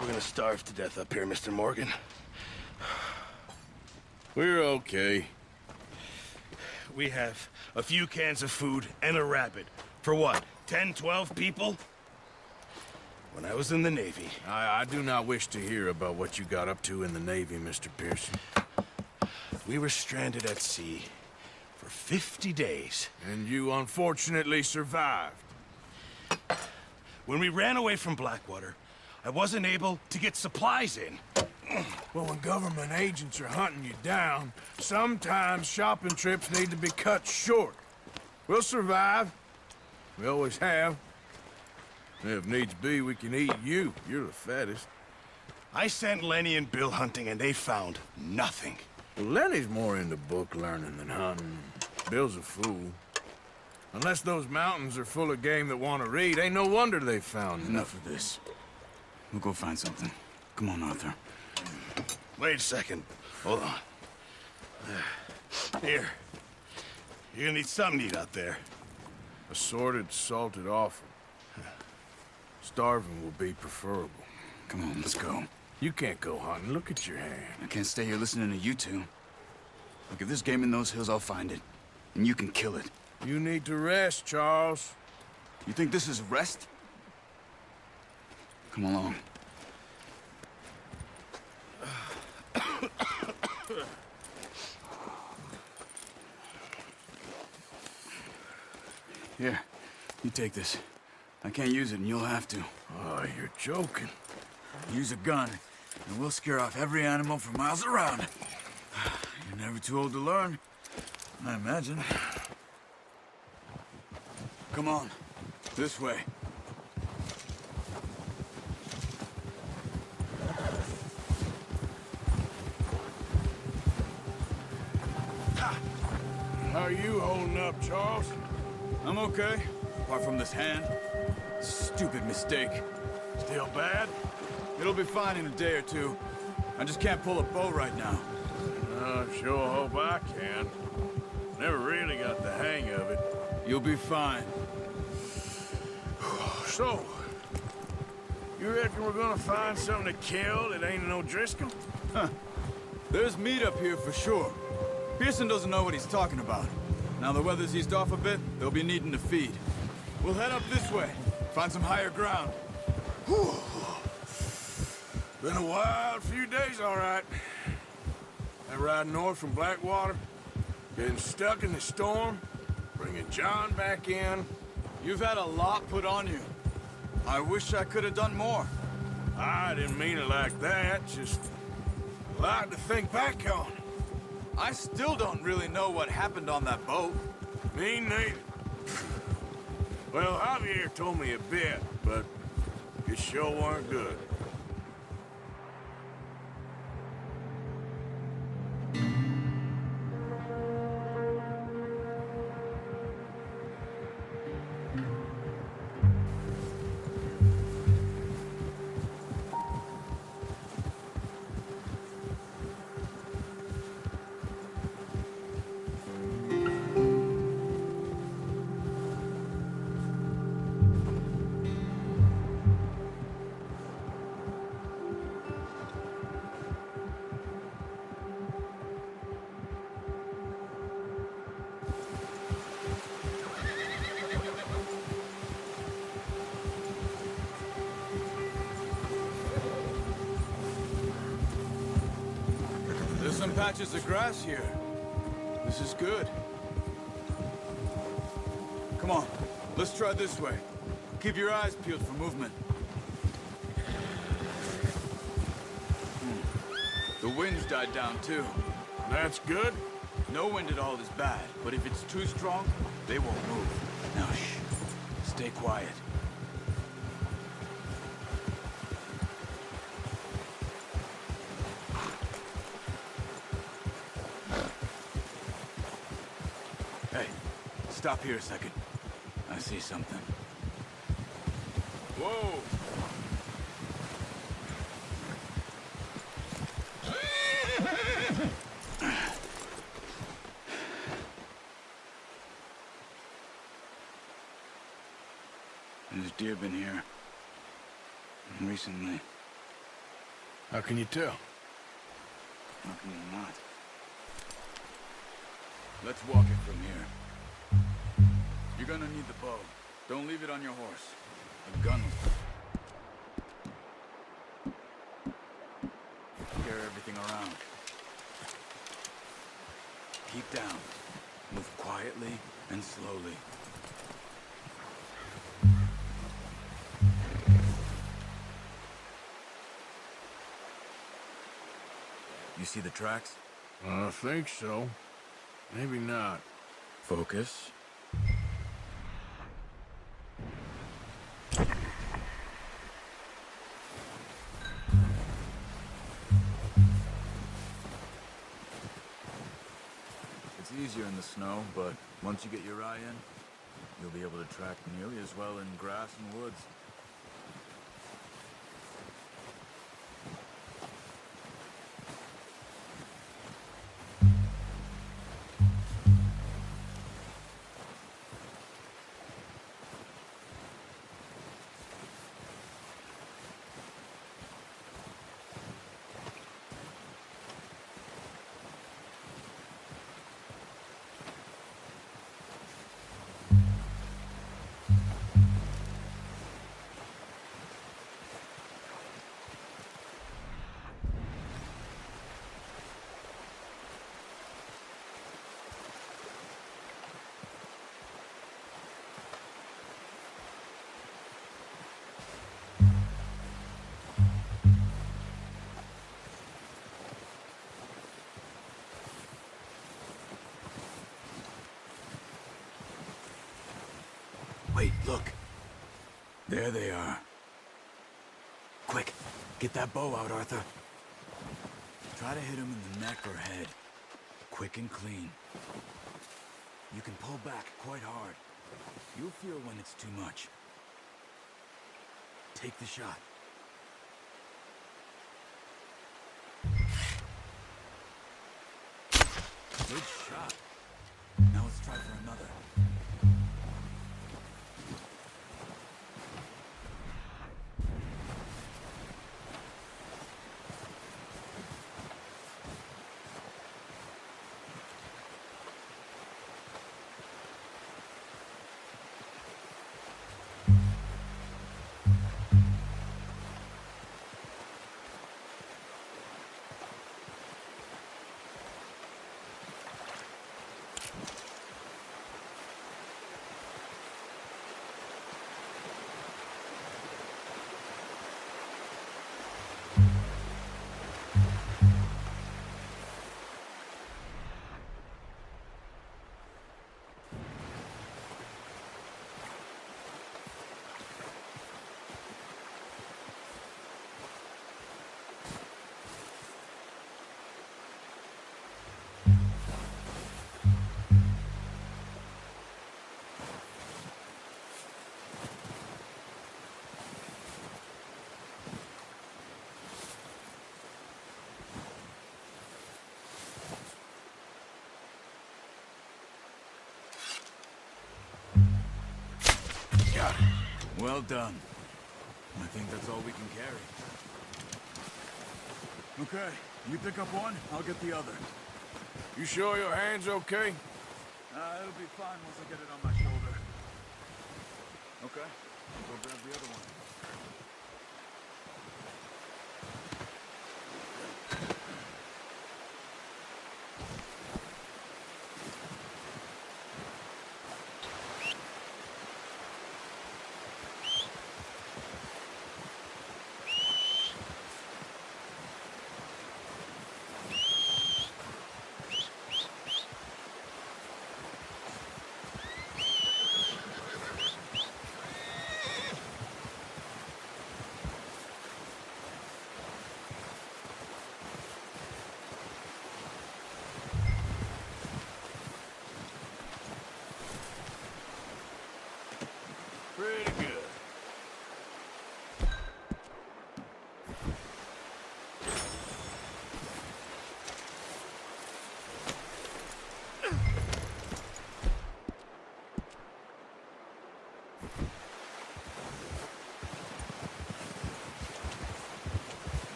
We're gonna starve to death up here, Mr. Morgan. We're okay. We have a few cans of food and a rabbit. For what, 10, 12 people? When I was in the Navy... I do not wish to hear about what you got up to in the Navy, Mr. Pearson. We were stranded at sea for 50 days. And you unfortunately survived. When we ran away from Blackwater, I wasn't able to get supplies in. Well, when government agents are hunting you down, sometimes shopping trips need to be cut short. We'll survive. We always have. If needs be, we can eat you. You're the fattest. I sent Lenny and Bill hunting, and they found nothing. Well, Lenny's more into book learning than hunting. Bill's a fool. Unless those mountains are full of game that want to read, ain't no wonder they found Enough of this. We'll go find something. Come on, Arthur. Wait a second. Hold on. Here. You're gonna need something to eat out there. Assorted, salted offal. Starving will be preferable. Come on, let's go. You can't go hunting. Look at your hand. I can't stay here listening to you two. Look, if there's game in those hills, I'll find it. And you can kill it. You need to rest, Charles. You think this is rest? Come along. Here, you take this. I can't use it, and you'll have to. Oh, you're joking. Use a gun, and we'll scare off every animal for miles around. You're never too old to learn, I imagine. Come on, this way. How are you holding up, Charles? I'm okay, apart from this hand. Stupid mistake. Still bad? It'll be fine in a day or two. I just can't pull a bow right now. I sure hope I can. Never really got the hang of it. You'll be fine. So, you reckon we're gonna find something to kill that ain't no Driscoll? Huh. There's meat up here for sure. Pearson doesn't know what he's talking about. Now the weather's eased off a bit, they'll be needing to feed. We'll head up this way, find some higher ground. Whew. Been a wild few days, all right. That ride north from Blackwater, getting stuck in the storm, bringing John back in. You've had a lot put on you. I wish I could have done more. I didn't mean it like that, just a lot to think back on. I still don't really know what happened on that boat. Me neither. Well, Javier told me a bit, but it sure weren't good. There's some patches of grass here. This is good. Come on, let's try this way. Keep your eyes peeled for movement. The wind's died down too. That's good. No wind at all is bad, but if it's too strong, they won't move. Now shh, stay quiet. Hey, stop here a second. I see something. Whoa! There's deer been here. Recently. How can you tell? How can you not? Let's walk it from here. You're gonna need the bow. Don't leave it on your horse. A gun will carry everything around. Keep down. Move quietly and slowly. You see the tracks? I think so. Maybe not. Focus. It's easier in the snow, but once you get your eye in, you'll be able to track nearly as well in grass and woods. Wait, look. There they are. Quick, get that bow out, Arthur. Try to hit him in the neck or head. Quick and clean. You can pull back quite hard. You'll feel when it's too much. Take the shot. Good shot. Now let's try for another. Well done. I think that's all we can carry. Okay, you pick up one, I'll get the other. You sure your hand's okay? It'll be fine once I get it on my shoulder. Okay, I'll go grab the other one.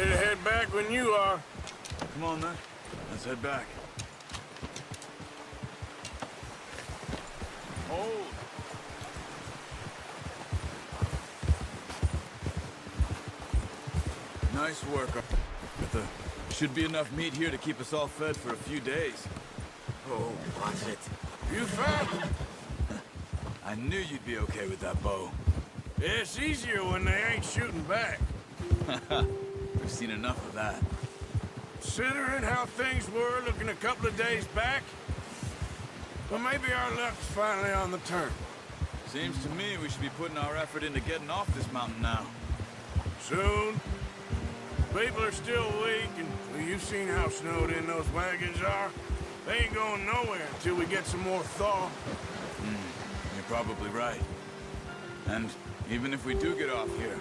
Ready to head back when you are. Come on, then. Let's head back. Hold. Nice work. But there should be enough meat here to keep us all fed for a few days. Oh, watch it. You found it. I knew you'd be okay with that bow. It's easier when they ain't shooting back. We've seen enough of that. Considering how things were looking a couple of days back, well, maybe our luck's finally on the turn. Seems to me we should be putting our effort into getting off this mountain now. Soon. People are still weak, and well, you've seen how snowed in those wagons are. They ain't going nowhere until we get some more thaw. You're probably right. And even if we do get off here,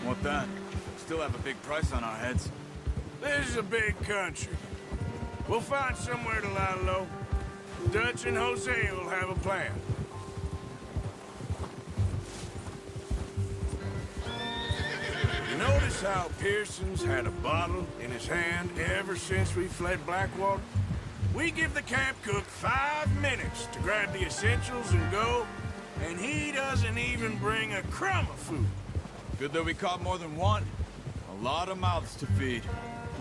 what then? Still have a big price on our heads. This is a big country. We'll find somewhere to lie low. Dutch and Jose will have a plan. You notice how Pearson's had a bottle in his hand ever since we fled Blackwater? We give the camp cook 5 minutes to grab the essentials and go, and he doesn't even bring a crumb of food. Good that we caught more than one. A lot of mouths to feed.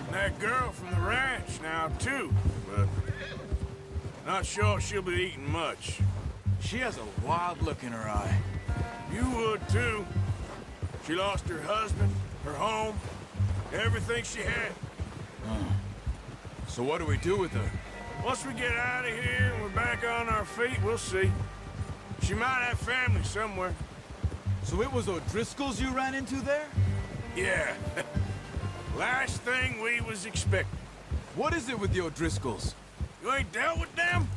And that girl from the ranch now, too, but not sure she'll be eating much. She has a wild look in her eye. You would, too. She lost her husband, her home, everything she had. So what do we do with her? Once we get out of here and we're back on our feet, we'll see. She might have family somewhere. So it was O'Driscoll's you ran into there? Yeah. Last thing we was expecting. What is it with the O'Driscolls? You ain't dealt with them?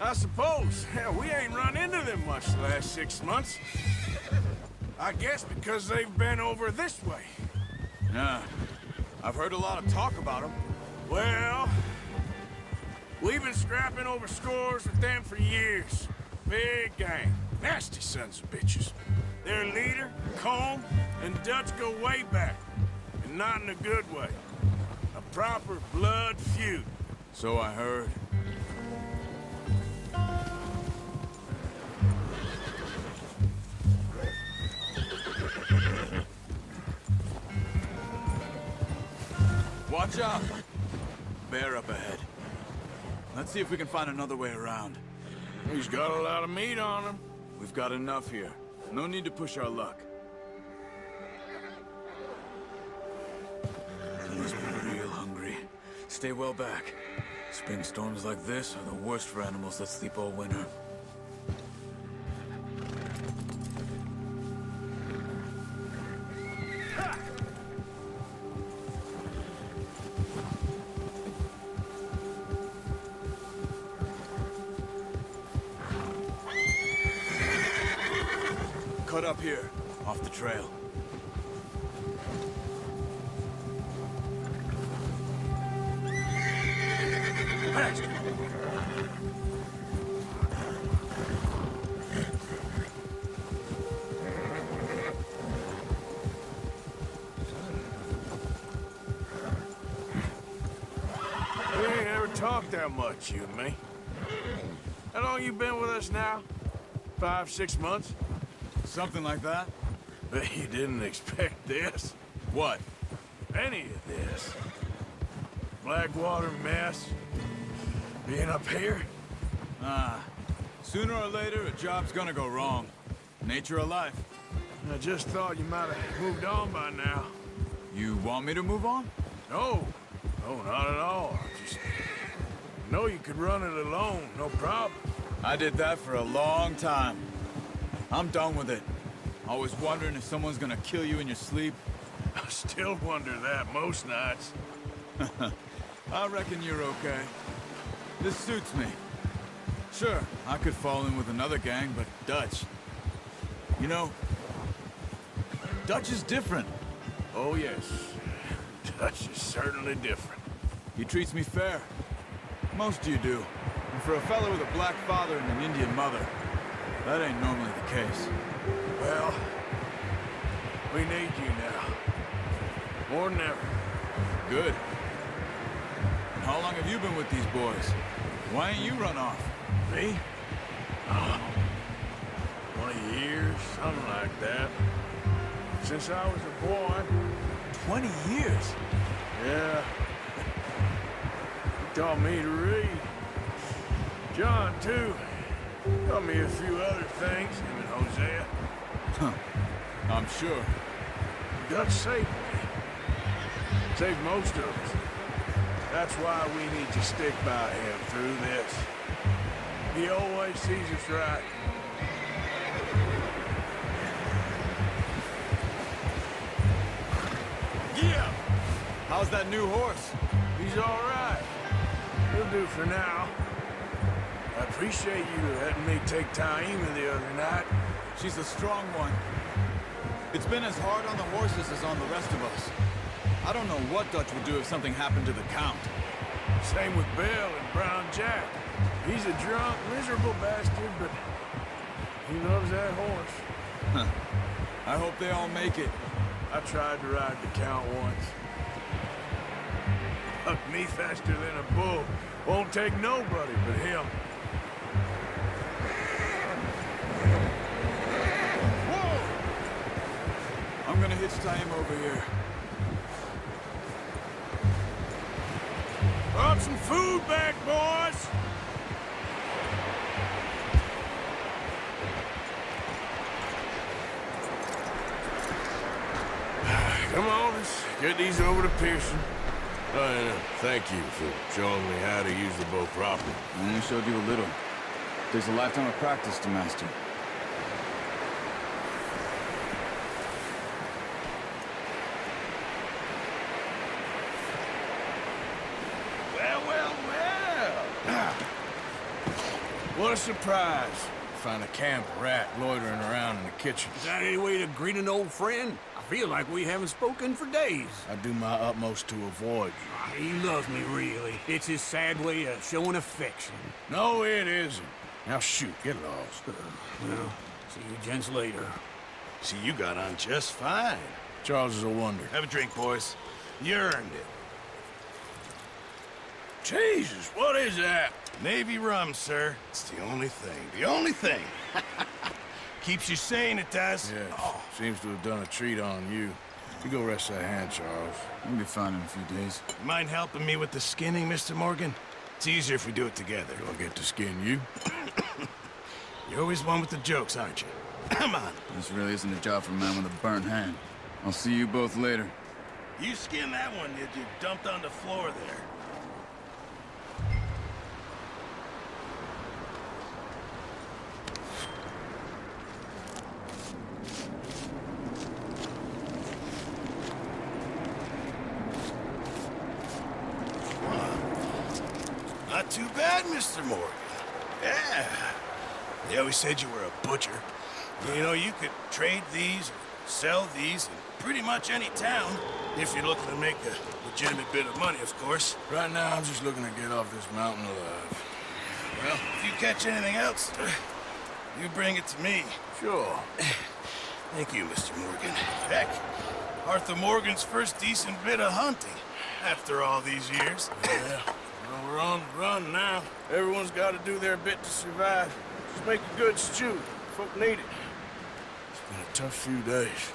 I suppose. Hell, we ain't run into them much the last 6 months. I guess because they've been over this way. Yeah. I've heard a lot of talk about them. Well, we've been scrapping over scores with them for years. Big gang. Nasty sons of bitches. Their leader, Combe, and Dutch go way back. And not in a good way. A proper blood feud. So I heard. Watch out! Bear up ahead. Let's see if we can find another way around. He's got a lot of meat on him. We've got enough here. No need to push our luck. He must be real hungry. Stay well back. Spring storms like this are the worst for animals that sleep all winter. Cut up here, off the trail. We ain't ever talked that much, you and me. How long you been with us now? 5, 6 months? Something like that? Bet you didn't expect this. What? Any of this. Blackwater mess. Being up here. Sooner or later, a job's gonna go wrong. Nature of life. I just thought you might have moved on by now. You want me to move on? No. No, not at all. I just know you could run it alone, no problem. I did that for a long time. I'm done with it. Always wondering if someone's gonna kill you in your sleep. I still wonder that most nights. I reckon you're okay. This suits me. Sure, I could fall in with another gang, but Dutch... You know, Dutch is different. Oh, yes. Dutch is certainly different. He treats me fair. Most you do. And for a fella with a black father and an Indian mother, that ain't normally the case. Well, we need you now. More than ever. Good. How long have you been with these boys? Why ain't you run off? Me? Oh, 20 years, something like that. Since I was a boy. 20 years? Yeah. He taught me to read. John, too. Taught me a few other things, him and Hosea. Huh. I'm sure. Dutch saved me. Saved most of us. That's why we need to stick by him through this. He always sees us right. Yeah! How's that new horse? He's all right. He'll do for now. I appreciate you letting me take Taima the other night. She's a strong one. It's been as hard on the horses as on the rest of us. I don't know what Dutch would do if something happened to the Count. Same with Bill and Brown Jack. He's a drunk, miserable bastard, but he loves that horse. Huh. I hope they all make it. I tried to ride the Count once. Hucked me faster than a bull. Won't take nobody but him. I'm gonna hitch time over here. Brought some food back, boys! Come on, let's get these over to Pearson. And thank you for showing me how to use the bow properly. I only showed you a little. Takes a lifetime of practice to master. What a surprise. Find a camp rat loitering around in the kitchen. Is that any way to greet an old friend? I feel like we haven't spoken for days. I do my utmost to avoid you. He loves me, really. It's his sad way of showing affection. No, it isn't. Now shoot, get lost. Well, see you gents later. See, you got on just fine. Charles is a wonder. Have a drink, boys. You earned it. Jesus, what is that? Navy rum, sir. It's the only thing. The only thing. Keeps you sane, it does. Yes, seems to have done a treat on you. You go rest that hand, Charles. You'll be fine in a few days. You mind helping me with the skinning, Mr. Morgan? It's easier if we do it together. Do I get to skin you? You're always one with the jokes, aren't you? Come on. This really isn't a job for a man with a burnt hand. I'll see you both later. You skinned that one that you dumped on the floor there. Not too bad, Mr. Morgan. Yeah. They always said you were a butcher. You know, you could trade these, or sell these in pretty much any town, if you're looking to make a legitimate bit of money, of course. Right now, I'm just looking to get off this mountain alive. Well, if you catch anything else, you bring it to me. Sure. Thank you, Mr. Morgan. Heck, Arthur Morgan's first decent bit of hunting, after all these years. Yeah. Well, we're on the run now. Everyone's got to do their bit to survive. Just make a good stew. Folk need it. It's been a tough few days.